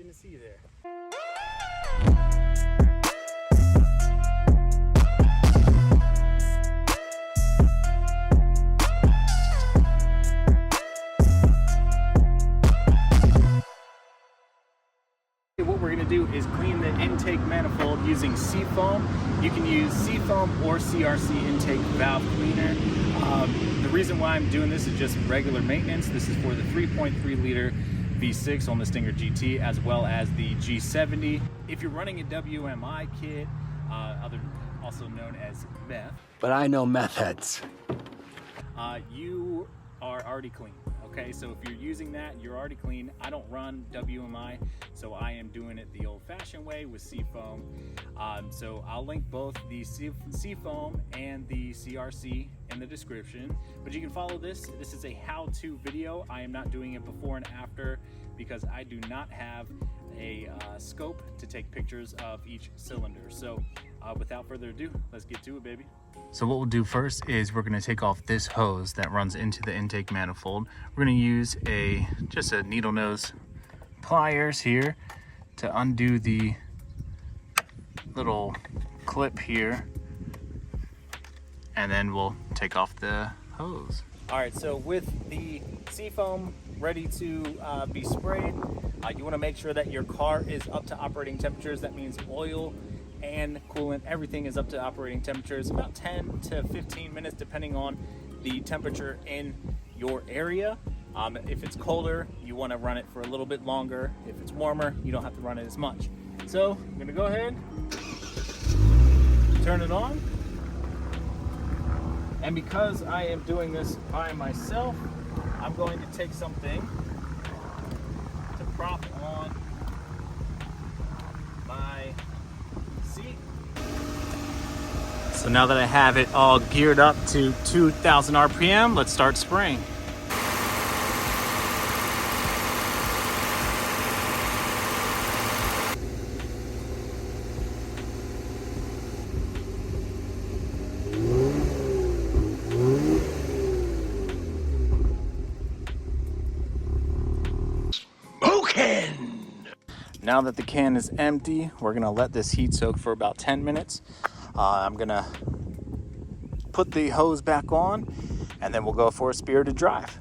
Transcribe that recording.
to see you there. What we're going to do is clean the intake manifold using Seafoam. You can use Seafoam or CRC intake valve cleaner. The reason why I'm doing this is just regular maintenance. This is for the 3.3 liter V6 on the Stinger GT, as well as the G70. If you're running a WMI kit, also known as meth, but I know meth heads, you are already clean. Okay, so if you're using that, you're already clean. I don't run WMI, so I am doing it the old-fashioned way with Seafoam. So I'll link both the Seafoam and the CRC in the description. But you can follow this. This is a how-to video. I am not doing it before and after because I do not have a scope to take pictures of each cylinder. So without further ado, let's get to it, baby. So what we'll do first is we're going to take off this hose that runs into the intake manifold. We're going to use just a needle nose pliers here to undo the little clip here, and then we'll take off the hose. All right, so with the Seafoam ready to be sprayed, you want to make sure that your car is up to operating temperatures. That means oil and coolant, everything is up to operating temperatures, about 10 to 15 minutes depending on the temperature in your area. If it's colder, you want to run it for a little bit longer. If it's warmer, you don't have to run it as much. So I'm going to go ahead, turn it on, and because I am doing this by myself, I'm going to take something to prop on my seat. So now that I have it all geared up to 2,000 RPM, let's start spraying. Now that the can is empty, we're gonna let this heat soak for about 10 minutes. I'm gonna put the hose back on, and then we'll go for a spirited drive.